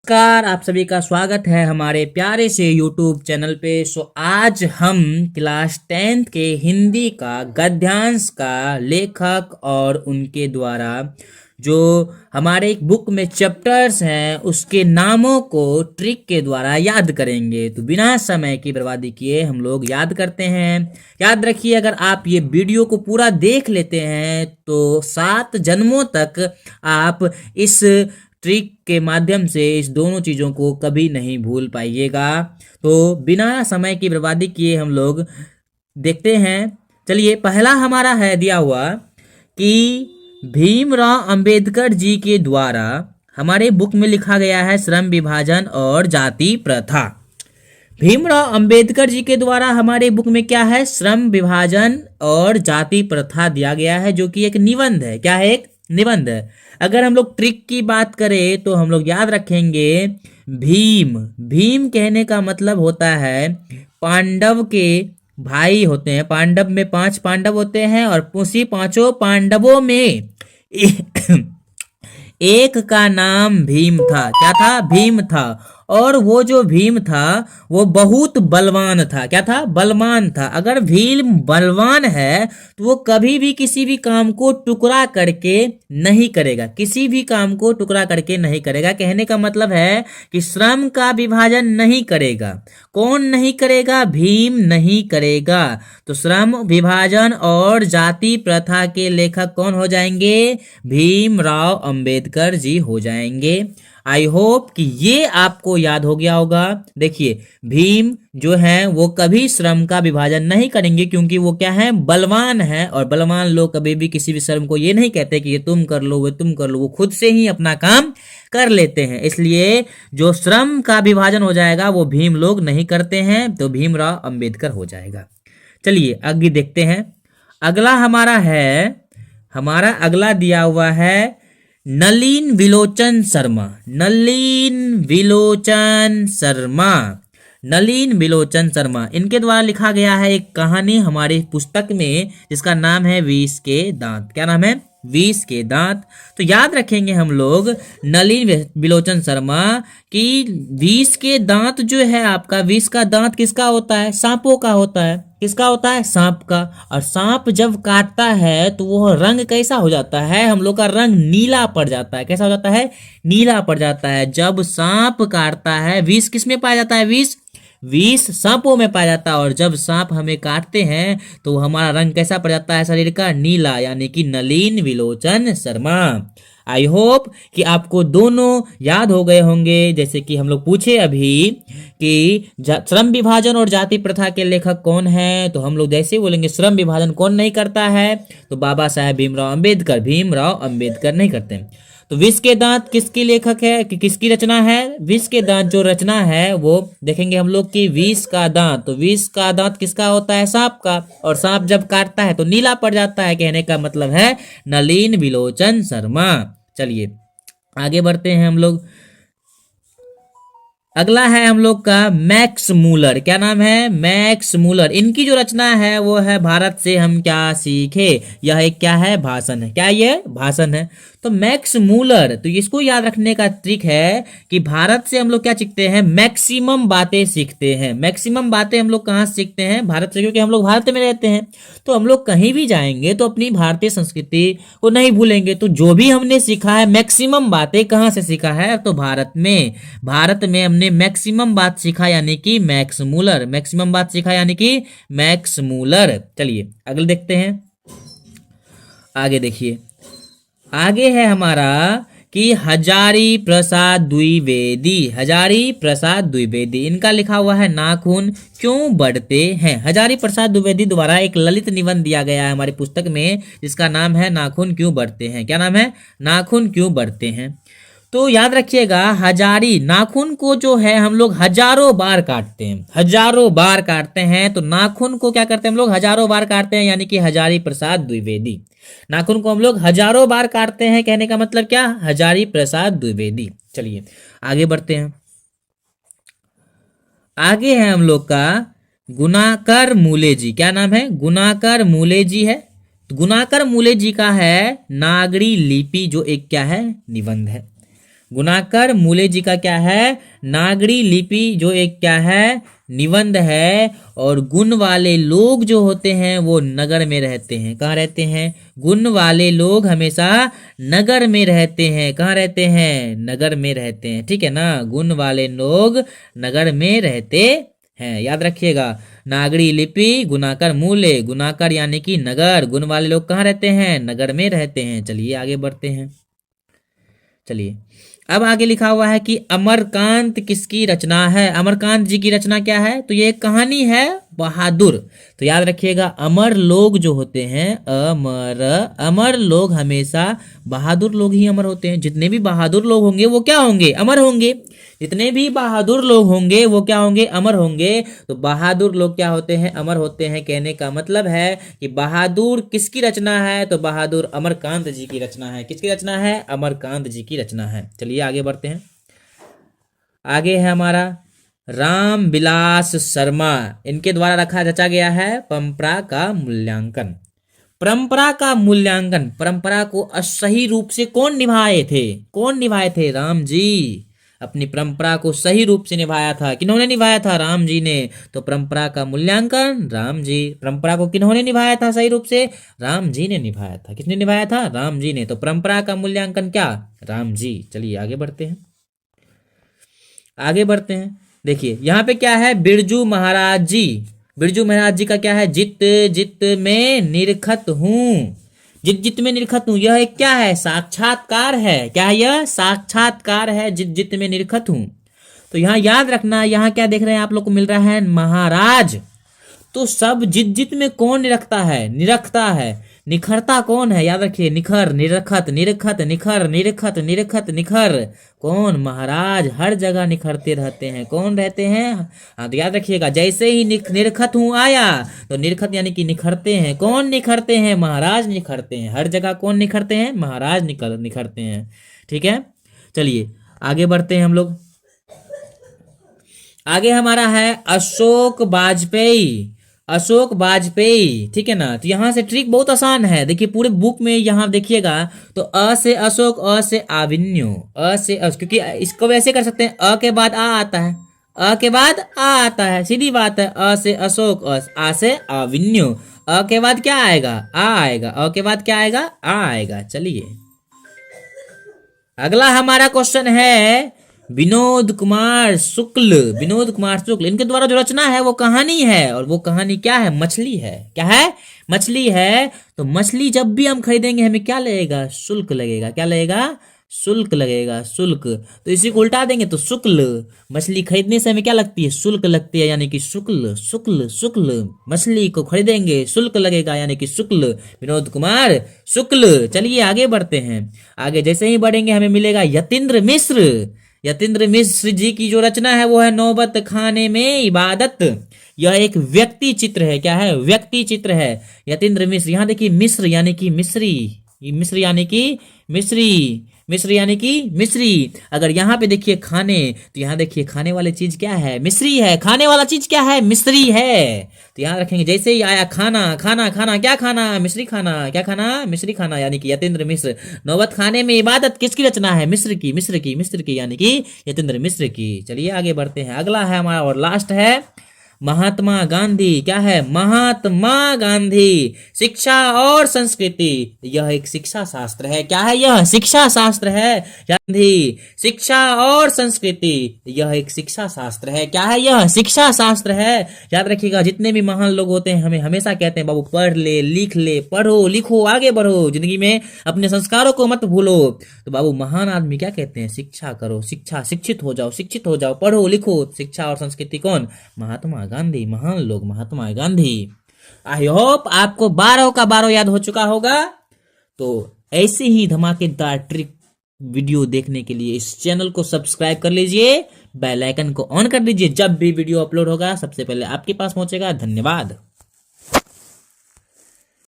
नमस्कार, आप सभी का स्वागत है हमारे प्यारे से YouTube चैनल पे। आज हम क्लास 10th के हिंदी का गद्यांश का लेखक और उनके द्वारा जो हमारे एक बुक में चैप्टर्स हैं उसके नामों को ट्रिक के द्वारा याद करेंगे। तो बिना समय की बर्बादी किए हम लोग याद करते हैं। याद रखिए, अगर आप ये वीडियो को पूरा देख लेते हैं तो 7 जन्मों तक आप इस ट्रिक के माध्यम से इस दोनों चीज़ों को कभी नहीं भूल पाइएगा। तो बिना समय की बर्बादी किए हम लोग देखते हैं। चलिए, पहला हमारा है दिया हुआ कि भीमराव अंबेडकर जी के द्वारा हमारे बुक में लिखा गया है श्रम विभाजन और जाति प्रथा। भीमराव अंबेडकर जी के द्वारा हमारे बुक में क्या है? श्रम विभाजन और जाति प्रथा दिया गया है, जो कि एक निबंध है। क्या है? एक निबंध है। अगर हम लोग ट्रिक की बात करें तो हम लोग याद रखेंगे भीम। भीम कहने का मतलब होता है पांडव के भाई होते हैं। पांडव में 5 पांडव होते हैं और उसी 5 पांडवों में एक का नाम भीम था। क्या था? भीम था। और वो जो भीम था वो बहुत बलवान था। क्या था? बलवान था। अगर भीम बलवान है तो वो कभी भी किसी भी काम को टुकड़ा करके नहीं करेगा। किसी भी काम को टुकड़ा करके नहीं करेगा। कहने का मतलब है कि श्रम का विभाजन नहीं करेगा। कौन नहीं करेगा? भीम नहीं करेगा। तो श्रम विभाजन और जाति प्रथा के लेखक कौन हो जाएंगे? भीमराव अंबेडकर जी हो जाएंगे। आई होप कि ये आपको याद हो गया होगा। देखिए, भीम जो है वो कभी श्रम का विभाजन नहीं करेंगे, क्योंकि वो क्या है? बलवान है। और बलवान लोग कभी भी किसी भी श्रम को ये नहीं कहते कि ये तुम कर लो, वो तुम कर लो। वो खुद से ही अपना काम कर लेते हैं। इसलिए जो श्रम का विभाजन हो जाएगा वो भीम लोग नहीं करते हैं, तो भीमराव अंबेडकर हो जाएगा। चलिए आगे देखते हैं। हमारा अगला दिया हुआ है नलिन विलोचन शर्मा। नलिन विलोचन शर्मा। नलिन विलोचन शर्मा, इनके द्वारा लिखा गया है एक कहानी हमारी पुस्तक में, जिसका नाम है विष के दांत। क्या नाम है? विष के दांत। तो याद रखेंगे हम लोग नलिन विलोचन शर्मा कि विष के दांत जो है आपका, विष का दांत किसका होता है? सांपों का होता है। किसका होता है? सांप का। और सांप जब काटता है तो वो रंग कैसा हो जाता है? हम लोग का रंग नीला पड़ जाता है। कैसा हो जाता है? नीला पड़ जाता है। जब सांप काटता है, विष किस में पाया जाता है? विष सांपों में पाया जाता है। और जब सांप हमें काटते हैं तो हमारा रंग कैसा पड़ जाता है शरीर का? नीला, यानी कि नलिन विलोचन शर्मा। आई होप कि आपको दोनों याद हो गए होंगे। जैसे कि हम लोग पूछे अभी कि श्रम विभाजन और जाति प्रथा के लेखक कौन है, तो हम लोग जैसे बोलेंगे श्रम विभाजन कौन नहीं करता है, तो बाबा साहेब भीमराव अंबेडकर। भीमराव अंबेडकर नहीं करते। तो विष के दांत किसकी लेखक है कि किसकी रचना है? विष के दांत जो रचना है वो देखेंगे हम लोग कि विष का दांत। तो विष का दांत किसका होता है? सांप का। और सांप जब काटता है तो नीला पड़ जाता है। कहने का मतलब है नलिन विलोचन शर्मा। चलिए आगे बढ़ते हैं हम लोग। अगला है हम लोग का मैक्स मूलर। क्या नाम है? Max Muller. इनकी जो रचना है वो है भारत से हम क्या सीखे। यह एक क्या है? भाषण है। क्या ये? भाषण है। तो मैक्स मूलर, तो इसको याद रखने का ट्रिक है कि भारत से हम लोग क्या सीखते हैं? मैक्सिमम बातें सीखते हैं। मैक्सिमम बातें हम लोग कहाँ सीखते हैं? भारत से, क्योंकि हम लोग भारत में रहते हैं। तो हम लोग कहीं भी जाएंगे तो अपनी भारतीय संस्कृति को नहीं भूलेंगे। तो जो भी हमने सीखा है, मैक्सिमम बातें कहाँ से सीखा है? तो भारत में हमने मैक्सिमम बात सीखा, यानी कि मैक्स मूलर। मैक्सिमम बात सीखा यानी कि मैक्स मूलर। चलिए अगले देखते हैं। आगे देखिए, आगे है हमारा कि हजारी प्रसाद द्विवेदी। हजारी प्रसाद द्विवेदी, इनका लिखा हुआ है नाखून क्यों बढ़ते हैं। हजारी प्रसाद द्विवेदी द्वारा एक ललित निबंध दिया गया है हमारी पुस्तक में, जिसका नाम है नाखून क्यों बढ़ते हैं। क्या नाम है? नाखून क्यों बढ़ते हैं। तो याद रखिएगा, हजारी नाखून को जो है हम लोग हजारों बार काटते हैं। हजारों बार काटते हैं। तो नाखून को क्या करते हैं हम लोग? हजारों बार काटते हैं, यानी कि हजारी प्रसाद द्विवेदी। नाखून को हम लोग हजारों बार काटते हैं। कहने का मतलब क्या? हजारी प्रसाद द्विवेदी। चलिए आगे बढ़ते हैं। आगे है हम लोग का गुणाकर मूले जी। क्या नाम है? गुणाकर मूले जी है। गुणाकर मूले जी का है नागरी लिपि, जो एक क्या है? निबंध है। गुणाकर मूले जी का क्या है, नागरी लिपि जो एक क्या है, निबंध है। और गुण वाले लोग जो होते हैं वो नगर में रहते हैं। कहाँ रहते हैं, गुण वाले लोग हमेशा नगर में रहते हैं। कहाँ रहते हैं, नगर में रहते हैं, ठीक है ना। गुण वाले लोग नगर में रहते हैं, याद रखिएगा। नागरी लिपि गुणाकर मूले, गुणाकर यानी कि नगर, गुण वाले लोग कहाँ रहते हैं, नगर में रहते हैं। चलिए आगे बढ़ते हैं। चलिए अब आगे लिखा हुआ है कि अमरकांत किसकी रचना है। अमरकांत जी की रचना क्या है, तो ये एक कहानी है बहादुर। तो याद रखिएगा, अमर लोग जो होते हैं, अमर लोग हमेशा बहादुर लोग ही अमर होते हैं। जितने भी बहादुर लोग होंगे वो क्या होंगे, अमर होंगे। जितने भी बहादुर लोग होंगे वो क्या होंगे, अमर होंगे। तो बहादुर लोग क्या होते हैं, अमर होते हैं। कहने का मतलब है कि बहादुर किसकी रचना है, तो बहादुर अमरकांत जी की रचना है। किसकी रचना है, अमरकांत जी की रचना है। चलिए आगे बढ़ते हैं। आगे है हमारा राम विलास शर्मा, इनके द्वारा रचा गया है परंपरा का मूल्यांकन। परंपरा का मूल्यांकन, परंपरा को सही रूप से कौन निभाए थे, कौन निभाए थे, राम जी। अपनी परंपरा को सही रूप से निभाया था। किन्होंने निभाया था, राम जी ने। तो परंपरा का मूल्यांकन राम जी। परंपरा को किन्होंने निभाया था सही रूप से, राम जी ने निभाया था। किसने निभाया था, राम जी ने। तो परंपरा का मूल्यांकन क्या, राम जी। चलिए आगे बढ़ते हैं, आगे बढ़ते हैं। देखिए यहाँ पे क्या है, बिरजू महाराज जी। बिरजू महाराज जी का क्या है, जित जित में निरखत हूँ, जित जित में निरखत हूँ। यह एक क्या है, साक्षात्कार है। क्या है यह, साक्षात्कार है, जित जित में निरखत हूँ। तो यहाँ याद रखना, यहाँ क्या देख रहे हैं आप लोग को, मिल रहा है महाराज। तो सब जित जित में कौन निरखता है, निरखता है। निखरता कौन है, याद रखिए, निखर, निरखत, निरखत, निखर, निरखत, निरखत, निखर। कौन, महाराज हर जगह निखरते रहते हैं। कौन रहते हैं, हाँ तो याद रखिएगा, जैसे ही निरखत हूँ आया, तो निरखत यानी कि निखरते हैं। कौन निखरते हैं, महाराज निखरते हैं। हर जगह कौन निखरते हैं, महाराज निखरते हैं, ठीक है। चलिए आगे बढ़ते हैं हम लोग। आगे हमारा है अशोक वाजपेयी, अशोक वाजपेयी, ठीक है ना। तो यहाँ से ट्रिक बहुत आसान है। देखिए पूरे बुक में यहाँ देखिएगा, तो अ से अशोक, अ से आविन्यो, अ से क्योंकि इसको वैसे कर सकते हैं, अ के बाद आ आता है, अ के बाद आ आता है, सीधी बात है। अ से अशोक, आ से आविन्यो, अ के बाद क्या आएगा, आ आएगा, अ के बाद क्या आएगा, आ आएगा। चलिए अगला हमारा क्वेश्चन है विनोद कुमार शुक्ल, विनोद कुमार शुक्ल, इनके द्वारा जो रचना है वो कहानी है। और वो कहानी क्या है, मछली है। क्या है, मछली है। तो मछली जब भी हम खरीदेंगे हमें क्या लगेगा, शुल्क लगेगा। क्या लगेगा, शुल्क लगेगा, शुल्क। तो इसी को उल्टा देंगे तो शुक्ल। मछली खरीदने से हमें क्या लगती है, शुल्क लगती है, यानी कि शुक्ल, शुक्ल, शुक्ल। मछली को खरीदेंगे शुल्क लगेगा, यानी कि शुक्ल। विनोद कुमार शुक्ल। चलिए आगे बढ़ते हैं। आगे जैसे ही बढ़ेंगे हमें मिलेगा यतीन्द्र मिश्र। यतीन्द्र मिश्र जी की जो रचना है वो है नौबत खाने में इबादत। यह एक व्यक्ति चित्र है। क्या है, व्यक्ति चित्र है। यतीन्द्र मिश्र, यहाँ देखिए मिश्र यानी कि मिश्री, मिश्र यानी कि मिश्री, मिश्र यानी कि मिश्री। अगर यहाँ पे देखिए खाने, तो यहाँ देखिए खाने वाली चीज क्या है, मिश्री है। खाने वाला चीज क्या है, मिश्री है। तो यहाँ रखेंगे, जैसे ही आया खाना, खाना, खाना, क्या खाना, मिश्री खाना। क्या खाना, मिश्री खाना, यानी कि यतीन्द्र मिश्र। नौबत खाने में इबादत किसकी रचना है, मिश्र की, मिश्र की, मिश्र की, यानी कि यतीन्द्र मिश्र की। चलिए आगे बढ़ते हैं। अगला है हमारा और लास्ट है महात्मा गांधी। क्या है, महात्मा गांधी, शिक्षा और संस्कृति। यह एक शिक्षा शास्त्र है। क्या है, यह शिक्षा शास्त्र है। गांधी शिक्षा और संस्कृति, यह एक शिक्षा शास्त्र है। क्या है, यह शिक्षा शास्त्र है। याद रखिएगा, जितने भी महान लोग होते हैं हमें हमेशा कहते हैं बाबू पढ़ ले, लिख ले, पढ़ो लिखो, आगे बढ़ो जिंदगी में, अपने संस्कारों को मत भूलो। तो बाबू महान आदमी क्या कहते हैं, शिक्षा करो, शिक्षा, शिक्षित हो जाओ, शिक्षित हो जाओ, पढ़ो लिखो। शिक्षा और संस्कृति कौन, महात्मा गांधी, महान लोग महात्मा गांधी। आई होप आपको 12 का 12 याद हो चुका होगा। तो ऐसे ही धमाकेदार ट्रिक वीडियो देखने के लिए इस चैनल को सब्सक्राइब कर लीजिए, बेल आइकन को ऑन कर दीजिए। जब भी वीडियो अपलोड होगा सबसे पहले आपके पास पहुंचेगा। धन्यवाद।